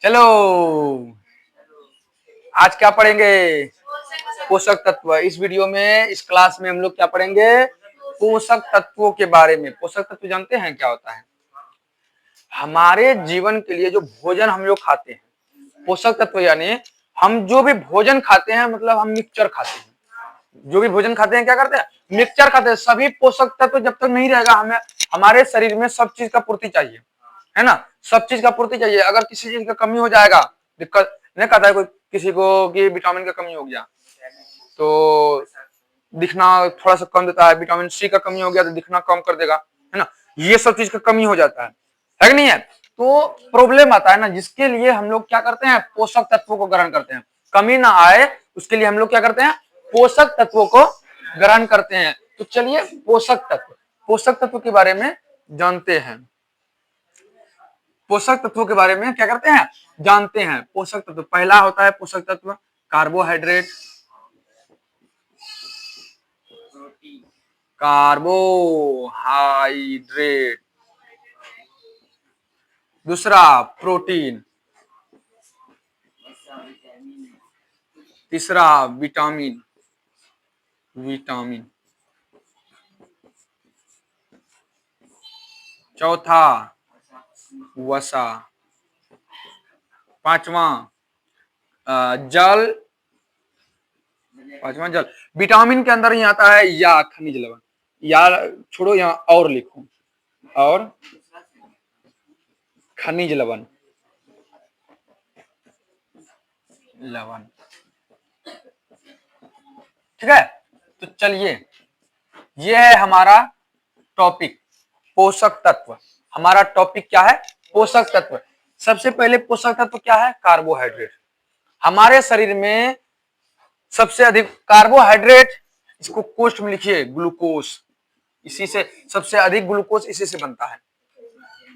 चलो आज क्या पढ़ेंगे? पोषक तत्व। इस वीडियो में, इस क्लास में हम लोग क्या पढ़ेंगे? पोषक तत्वों के बारे में। पोषक तत्व जानते हैं क्या होता है? हमारे जीवन के लिए जो भोजन हम लोग खाते हैं, पोषक तत्व यानी हम जो भी भोजन खाते हैं, मतलब हम मिक्सचर खाते हैं। जो भी भोजन खाते हैं क्या करते हैं? मिक्सचर खाते हैं। सभी पोषक तत्व जब तक नहीं रहेगा, हमें हमारे शरीर में सब चीज का पूर्ति चाहिए, है ना। सब चीज का पूर्ति चाहिए। अगर किसी चीज का कमी हो जाएगा, दिक्कत नहीं कहता है कोई किसी को कि विटामिन का कमी हो गया तो दिखना थोड़ा सा कम देता है, विटामिन सी का कमी हो गया तो दिखना कम कर देगा, है ना। ये सब चीज का कमी हो जाता है कि नहीं है? तो प्रॉब्लम आता है ना, जिसके लिए हम लोग क्या करते हैं? पोषक तत्वों को ग्रहण करते हैं। कमी ना आए उसके लिए हम लोग क्या करते हैं? पोषक तत्वों को ग्रहण करते हैं। तो चलिए पोषक तत्व के बारे में जानते हैं। पोषक तत्वों के बारे में क्या करते हैं? जानते हैं। पोषक तत्व पहला होता है पोषक तत्व कार्बोहाइड्रेट। कार्बोहाइड्रेट। दूसरा प्रोटीन। तीसरा विटामिन। चौथा वसा। पांचवा जल। विटामिन के अंदर ही आता है या खनिज लवण। या छोड़ो, यहाँ और लिखो, और खनिज लवण। ठीक है। तो चलिए, ये है हमारा टॉपिक पोषक तत्व। हमारा टॉपिक क्या है? पोषक तत्व। सबसे पहले पोषक तत्व क्या है? कार्बोहाइड्रेट। हमारे शरीर में सबसे अधिक कार्बोहाइड्रेट, इसको कोष्ठ में लिखिए ग्लूकोज। इसी से सबसे अधिक ग्लूकोज इसी से बनता है,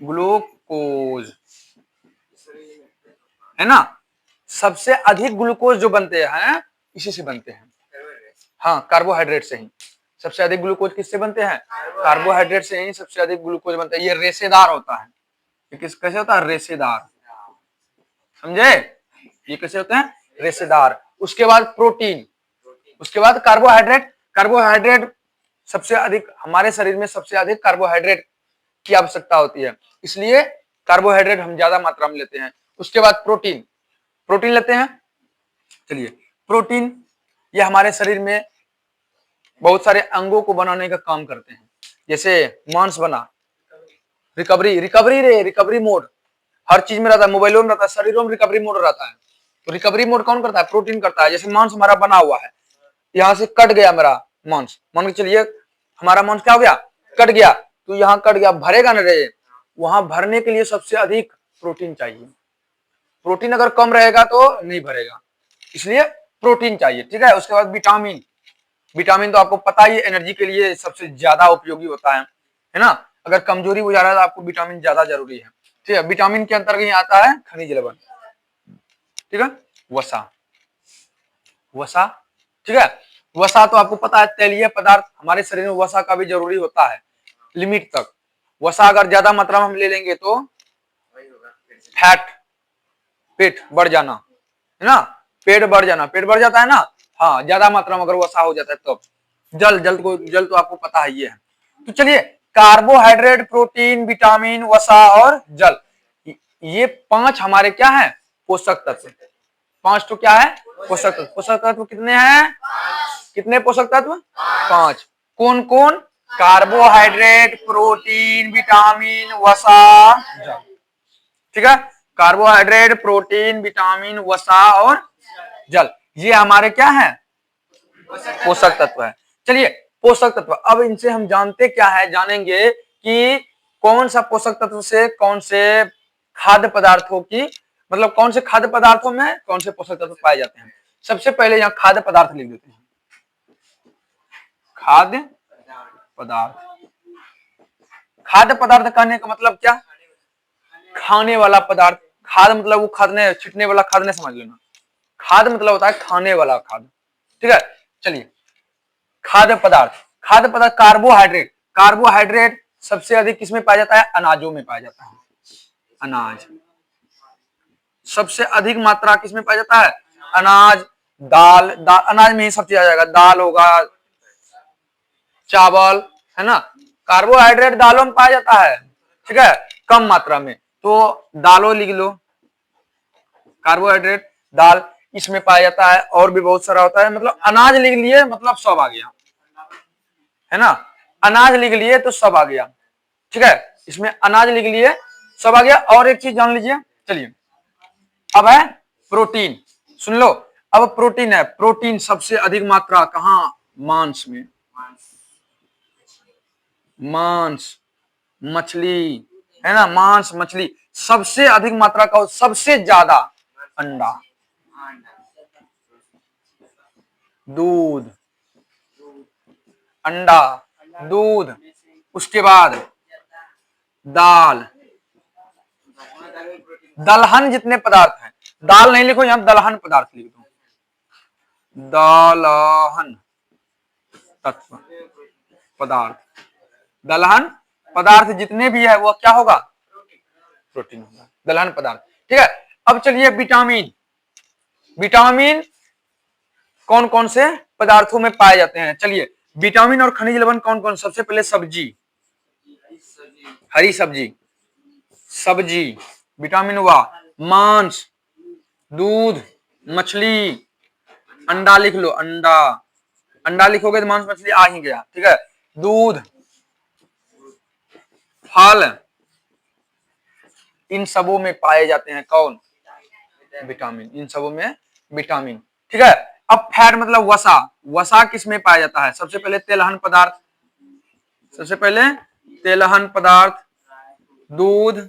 ग्लूकोज, है ना। सबसे अधिक ग्लूकोज जो बनते हैं इसी से बनते हैं। हाँ, कार्बोहाइड्रेट से ही सबसे अधिक ग्लूकोज किससे बनते हैं? कार्बोहाइड्रेट से ही सबसे अधिक ग्लूकोज बनता है। ये रेशेदार होता है। ये कैसे होता है? रेशेदार। समझे? ये कैसे होते हैं? रेशेदार। उसके बाद प्रोटीन, उसके बाद कार्बोहाइड्रेट। कार्बोहाइड्रेट सबसे अधिक, हमारे शरीर में सबसे अधिक कार्बोहाइड्रेट की आवश्यकता होती है, इसलिए कार्बोहाइड्रेट हम ज्यादा मात्रा में लेते हैं। उसके बाद प्रोटीन, प्रोटीन लेते हैं। चलिए, प्रोटीन ये हमारे शरीर में बहुत सारे अंगों को बनाने का काम करते हैं। जैसे मांस बना, रिकवरी मोड हर चीज में रहता है, मोबाइलों में रहता है, शरीरों में रिकवरी मोड रहता है। तो रिकवरी मोड कौन करता है? प्रोटीन करता है। जैसे मांस हमारा बना हुआ है, यहाँ से कट गया मेरा मांस, मान के चलिए हमारा मांस क्या हो गया? कट गया। तो यहाँ कट गया, भरेगा ना रे? वहां भरने के लिए सबसे अधिक प्रोटीन चाहिए। प्रोटीन अगर कम रहेगा तो नहीं भरेगा, इसलिए प्रोटीन चाहिए। ठीक है। उसके बाद विटामिन। विटामिन तो आपको पता ही, एनर्जी के लिए सबसे ज्यादा उपयोगी होता है ना। अगर कमजोरी हो जा रहा है तो आपको विटामिन ज्यादा जरूरी है। ठीक है। विटामिन के अंतर्गत ही आता है खनिज लवण। ठीक है। वसा। ठीक है। वसा तो आपको पता है तैलीय पदार्थ, हमारे शरीर में वसा का भी जरूरी होता है लिमिट तक। वसा अगर ज्यादा मात्रा में हम ले लेंगे तो फैट, पेट बढ़ जाना, है ना। पेट बढ़ जाना, पेट बढ़ जाता है ना। हाँ, ज्यादा मात्रा में अगर वसा हो जाता है तो जल तो आपको पता है ये है। तो चलिए, कार्बोहाइड्रेट, प्रोटीन, विटामिन, वसा और जल, ये पांच हमारे क्या है? पोषक तत्व। पांच तो क्या है? पोषक तत्व। पोषक तत्व कितने हैं? कितने पोषक तत्व? पांच। कौन कौन? कार्बोहाइड्रेट, प्रोटीन, विटामिन, वसा, जल। ठीक है। कार्बोहाइड्रेट, प्रोटीन, विटामिन, वसा और जल, ये हमारे क्या है? पोषक तत्व है। चलिए, पोषक तत्व, अब इनसे हम जानते क्या है? जानेंगे कि कौन सा पोषक तत्व से कौन से खाद्य पदार्थों की, मतलब कौन से खाद्य पदार्थों में कौन से पोषक तत्व पाए जाते हैं। सबसे पहले यहाँ खाद्य पदार्थ लिख देते हैं। खाद्य पदार्थ। खाद्य पदार्थ कहने का मतलब क्या? खाने वाला पदार्थ। खाद मतलब वो खादने, छिटने वाला खाद नहीं समझ लेना। खाद मतलब होता है खाने वाला खाद। ठीक है। चलिए, खाद्य पदार्थ। खाद्य पदार्थ कार्बोहाइड्रेट। कार्बोहाइड्रेट सबसे अधिक किसमें पाया जाता है? अनाजों में पाया जाता है। अनाज। सबसे अधिक मात्रा किसमें पाया जाता है? अनाज, दाल, अनाज में ही सब चीज आ जाएगा, दाल होगा, चावल, है ना। कार्बोहाइड्रेट दालों में पाया जाता है, ठीक है, कम मात्रा में, तो दालों लिख लो, कार्बोहाइड्रेट दाल इसमें पाया जाता है। और भी बहुत सारा होता है, मतलब अनाज लिख लिए मतलब सब आ गया, है ना। अनाज लिख लिए तो सब आ गया, ठीक है, इसमें अनाज लिख लिए सब आ गया। और एक चीज जान लीजिए, चलिए अब है प्रोटीन, सुन लो। अब प्रोटीन है, प्रोटीन सबसे अधिक मात्रा कहां? मांस में, मांस, मछली, है ना, मांस मछली सबसे अधिक मात्रा का, सबसे ज्यादा अंडा, दूध, अंडा, दूध, उसके बाद दाल, दलहन जितने पदार्थ हैं, दाल नहीं लिखो यहां, दलहन पदार्थ लिख दो, दलहन तत्व पदार्थ, दलहन पदार्थ जितने भी है वो क्या होगा? प्रोटीन होगा, दलहन पदार्थ, ठीक है। अब चलिए विटामिन, विटामिन कौन कौन से पदार्थों में पाए जाते हैं? चलिए विटामिन और खनिज लवण कौन कौन? सबसे पहले सब्जी, हरी सब्जी, सब्जी विटामिन हुआ, मांस, दूध, मछली, अंडा लिख लो, अंडा, अंडा लिखोगे तो मांस मछली आ ही गया, ठीक है, दूध, फल, इन सबों में पाए जाते हैं कौन? विटामिन, इन सबों में विटामिन, ठीक है। अब फैट मतलब वसा, वसा किस में पाया जाता है? सबसे पहले तेलहन पदार्थ, सबसे पहले तेलहन पदार्थ, दूध,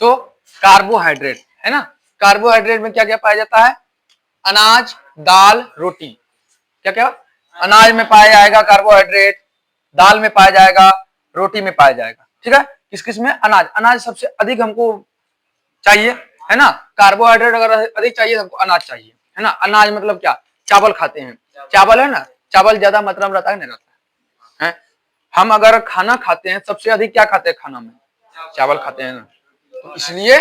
तो कार्बोहाइड्रेट, है ना, कार्बोहाइड्रेट में क्या क्या पाया जाता है? अनाज, दाल, रोटी, क्या क्या? अनाज में पाया जाएगा कार्बोहाइड्रेट, दाल में पाया जाएगा, रोटी में पाया जाएगा, ठीक है। किस किस में? अनाज, अनाज सबसे अधिक हमको चाहिए, है ना। कार्बोहाइड्रेट अगर अधिक चाहिए हमको, अनाज चाहिए, है ना। अनाज मतलब क्या? चावल खाते हैं, चावल, है ना, चावल ज्यादा मात्रा में रहता है, नहीं रहता है? हम अगर खाना खाते हैं सबसे अधिक क्या खाते हैं खाना में? चावल खाते हैं ना, तो इसलिए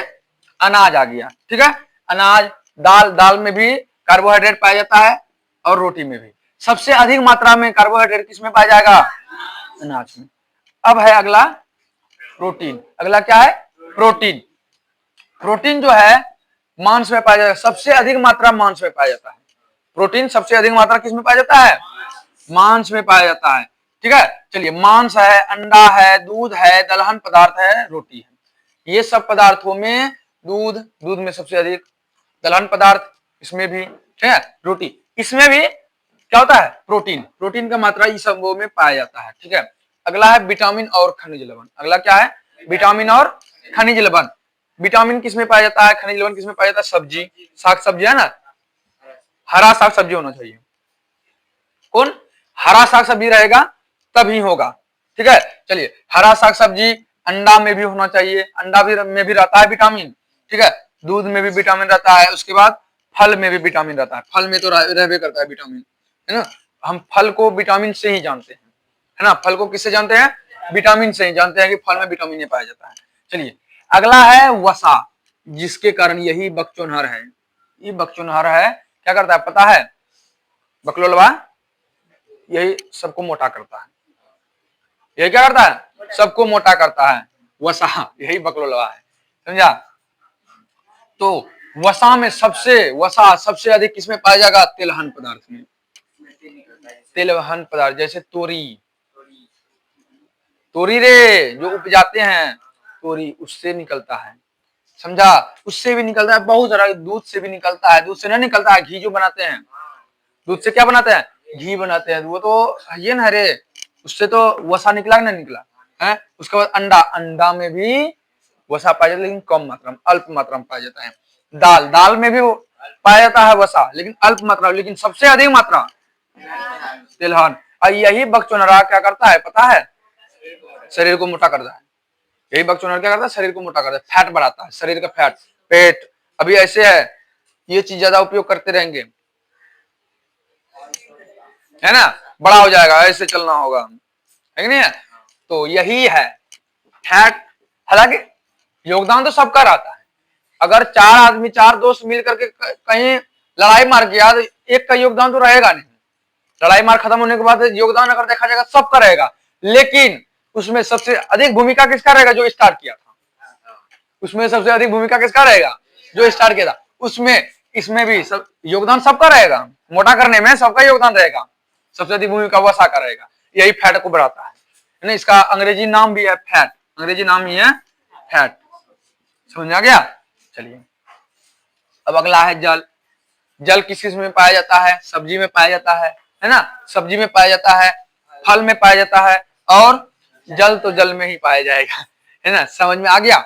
अनाज आ गया, ठीक है। अनाज, दाल, दाल में भी कार्बोहाइड्रेट पाया जाता है और रोटी में भी। सबसे अधिक मात्रा में कार्बोहाइड्रेट किस में पाया जाएगा? अनाज में। अब है अगला प्रोटीन, अगला क्या है? प्रोटीन, प्रोटीन जो है मांस में पाया जाता है, सबसे अधिक मात्रा मांस में पाया जाता है। प्रोटीन सबसे अधिक मात्रा किस में पाया जाता है? मांस में पाया जाता है, ठीक है। चलिए मांस है, अंडा है, दूध है, दलहन पदार्थ है, रोटी है, ये सब पदार्थों में दूध, दूध में सबसे अधिक, दलहन पदार्थ इसमें भी, ठीक है, रोटी इसमें भी क्या होता है? प्रोटीन, प्रोटीन का मात्रा इस सबों में पाया जाता है, ठीक है। अगला है विटामिन और खनिज लवण, अगला क्या है? विटामिन और खनिज लवण। विटामिन किस में पाया जाता है? खनिज लवण किस में पाया जाता है? सब्जी, साग सब्जी, है ना, हरा साग सब्जी होना चाहिए, कौन? हरा साग सब्जी रहेगा तभी होगा, ठीक है। चलिए हरा साग सब्जी, अंडा में भी होना चाहिए, अंडा भी में भी रहता है विटामिन, ठीक है, दूध में भी विटामिन रहता है, उसके बाद फल में भी विटामिन रहता है, फल में तो रहबे करता है विटामिन, है ना। हम फल को विटामिन से ही जानते हैं, है ना, फल को किससे जानते हैं? विटामिन से ही जानते हैं कि फल में विटामिन ये पाया जाता है। चलिए अगला है वसा, जिसके कारण यही बकचोनहर है, ये बकचोनहर है, क्या करता है पता है? बकलोलवा यही सबको मोटा करता है, यही क्या करता है? सबको मोटा करता है, वसा यही बकलोलवा है, समझा। तो वसा में वसा सबसे अधिक किसमें पाया जाएगा? तिलहन पदार्थ में, तिलहन पदार्थ, जैसे तोरी, तोरी रे जो उपजाते हैं, तोरी उससे निकलता है, समझा, उससे भी निकलता है, बहुत सारा, दूध से भी निकलता है, दूध से नहीं निकलता है, घी जो बनाते हैं, दूध से क्या बनाते हैं? घी बनाते हैं, वो तो ये ना रे, उससे तो वसा निकला कि नहीं निकला है। उसके बाद अंडा, अंडा में भी वसा पाया जाता है लेकिन कम मात्रा में, अल्प मात्रा में पाया जाता है। दाल, दाल में भी पाया जाता है वसा लेकिन अल्प मात्रा, लेकिन सबसे अधिक मात्रा तिलहन। और यही बकचोनहरा क्या करता है पता है? शरीर को मोटा करता है, यही बकचोनहर क्या करता है? शरीर को मोटा करता है, फैट बढ़ाता है, शरीर का फैट, पेट। अभी ऐसे है, ये चीज ज्यादा उपयोग करते रहेंगे, है ना, बड़ा हो जाएगा, ऐसे चलना होगा, है कि नहीं है? तो यही है, फैट, हालांकि योगदान तो सबका रहता है। अगर चार आदमी, चार दोस्त मिल करके कहीं लड़ाई मार किया तो एक का योगदान तो रहेगा नहीं। लड़ाई मार खत्म होने के बाद योगदान अगर देखा जाएगा सबका रहेगा, लेकिन उसमें सबसे अधिक भूमिका किसका रहेगा? जो स्टार्ट किया था। उसमें सबसे अधिक भूमिका किसका रहेगा? जो स्टार्ट किया था। उसमें इसमें भी सब योगदान सबका रहेगा, मोटा करने में सबका योगदान रहेगा, सबसे अधिक भूमिका वसा का रहेगा। यही फैट को बढ़ाता है ना। इसका अंग्रेजी नाम भी है फैट, अंग्रेजी नाम ही है फैट। समझ में आ गया? चलिए अब अगला है जल। जल किस किस में पाया जाता है? सब्जी में पाया जाता है ना, सब्जी में पाया जाता है, फल में पाया जाता है, और जल तो जल में ही पाया जाएगा, है ना। समझ में आ गया?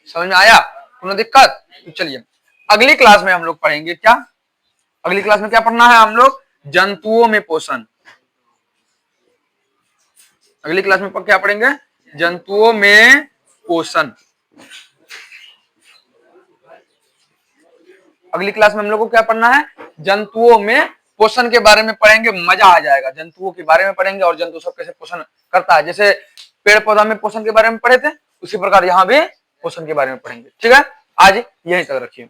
समझ में आया? कोई दिक्कत? तो चलिए अगली क्लास में हम लोग पढ़ेंगे क्या? अगली क्लास में क्या पढ़ना है हम लोग? जंतुओं में पोषण। अगली क्लास में क्या पढ़ेंगे? जंतुओं में पोषण। अगली क्लास में हम लोग को क्या पढ़ना है? जंतुओं में पोषण के बारे में पढ़ेंगे। मजा आ जाएगा। जंतुओं के बारे में पढ़ेंगे और जंतु सब कैसे पोषण करता है। जैसे पेड़ पौधा में पोषण के बारे में पढ़े थे, उसी प्रकार यहाँ भी पोषण के बारे में पढ़ेंगे। ठीक है, आज यहीं तक रखिए।